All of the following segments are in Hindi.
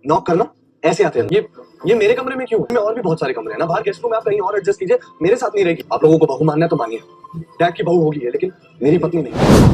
नॉक करना ऐसे आते हैं। ये मेरे कमरे में क्यों? में और भी बहुत सारे कमरे हैं ना, बाहर गेस्ट रूम में आप कहीं और एडजस्ट कीजिए, मेरे साथ नहीं रहेगी। आप लोगों को बहू मानना है तो मानिए, टैग की बहू होगी है, लेकिन मेरी पत्नी नहीं।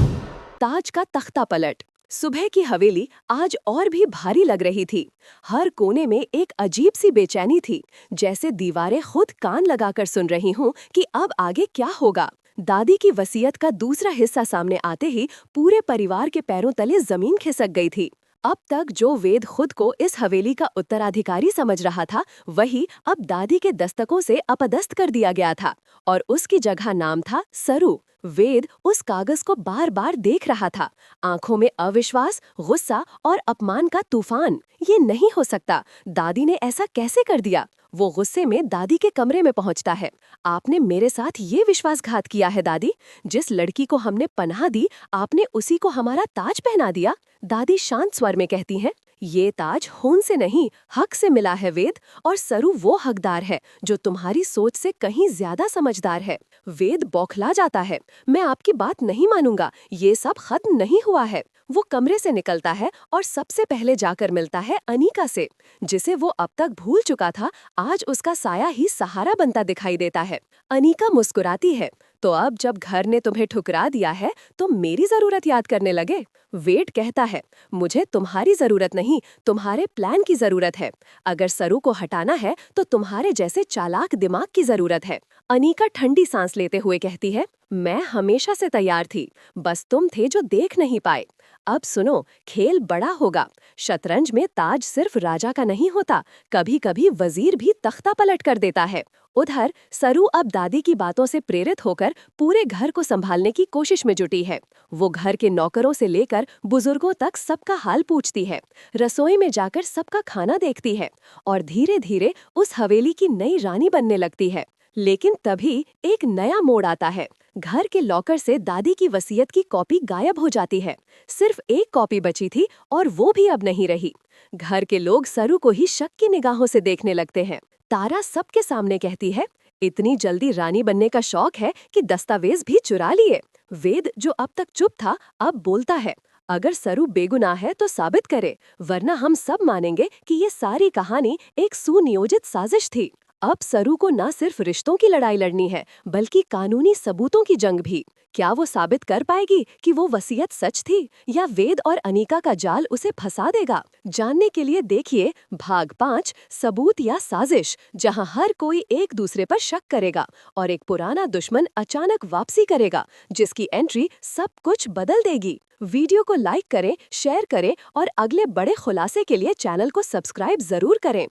ताज का तख्ता पलट। सुबह की हवेली आज और भी भारी लग रही थी। हर कोने में एक अजीब सी बेचैनी थी, जैसे दीवारें खुद कान लगाकर सुन रही हूँ कि अब आगे क्या होगा। दादी की वसीयत का दूसरा हिस्सा सामने आते ही पूरे परिवार के पैरों तले जमीन खिसक गई थी। अब तक जो वेद खुद को इस हवेली का उत्तराधिकारी समझ रहा था, वही अब दादी के दस्तकों से अपदस्थ कर दिया गया था, और उसकी जगह नाम था सरू। वेद उस कागज को बार बार देख रहा था, आंखों में अविश्वास, गुस्सा और अपमान का तूफान। ये नहीं हो सकता, दादी ने ऐसा कैसे कर दिया? वो गुस्से में दादी के कमरे में पहुंचता है। आपने मेरे साथ ये विश्वासघात किया है दादी। जिस लड़की को हमने पनाह दी, आपने उसी को हमारा ताज पहना दिया। दादी शांत स्वर में कहती हैं, ये ताज खून से नहीं, हक से मिला है वेद, और सरू वो हकदार है जो तुम्हारी सोच से कहीं ज्यादा समझदार है। वेद बौखला जाता है। मैं आपकी बात नहीं मानूंगा, ये सब खत्म नहीं हुआ है। वो कमरे से निकलता है और सबसे पहले जाकर मिलता है अनीका से, जिसे वो अब तक भूल चुका था। आज उसका साया ही सहारा बनता दिखाई देता है। अनीका मुस्कुराती है, तो अब जब घर ने तुम्हें ठुकरा दिया है तो मेरी जरूरत याद करने लगे? वेद कहता है, मुझे तुम्हारी जरूरत नहीं, तुम्हारे प्लान की जरूरत है। अगर सरू को हटाना है तो तुम्हारे जैसे चालाक दिमाग की जरूरत है। अनीका ठंडी सांस लेते हुए कहती है, मैं हमेशा से तैयार थी, बस तुम थे जो देख नहीं पाए। अब सुनो, खेल बड़ा होगा। शतरंज में ताज सिर्फ राजा का नहीं होता, कभी कभी वजीर भी तख्ता पलट कर देता है। उधर सरू अब दादी की बातों से प्रेरित होकर पूरे घर को संभालने की कोशिश में जुटी है। वो घर के नौकरों से लेकर बुजुर्गों तक सबका हाल पूछती है, रसोई में जाकर सबका खाना देखती है, और धीरे धीरे उस हवेली की नई रानी बनने लगती है। लेकिन तभी एक नया मोड़ आता है। घर के लॉकर से दादी की वसीयत की कॉपी गायब हो जाती है। सिर्फ एक कॉपी बची थी, और वो भी अब नहीं रही। घर के लोग सरू को ही शक की निगाहों से देखने लगते हैं। तारा सबके सामने कहती है, इतनी जल्दी रानी बनने का शौक है कि दस्तावेज भी चुरा लिए। वेद, जो अब तक चुप था, अब बोलता है, अगर सरू बेगुनाह है तो साबित करे, वरना हम सब मानेंगे कि ये सारी कहानी एक सुनियोजित साजिश थी। अब सरू को न सिर्फ रिश्तों की लड़ाई लड़नी है, बल्कि कानूनी सबूतों की जंग भी। क्या वो साबित कर पाएगी कि वो वसीयत सच थी, या वेद और अनीका का जाल उसे फंसा देगा? जानने के लिए देखिए भाग 5, सबूत या साजिश, जहां हर कोई एक दूसरे पर शक करेगा और एक पुराना दुश्मन अचानक वापसी करेगा, जिसकी एंट्री सब कुछ बदल देगी। वीडियो को लाइक करें, शेयर करें, और अगले बड़े खुलासे के लिए चैनल को सब्सक्राइब जरूर करें।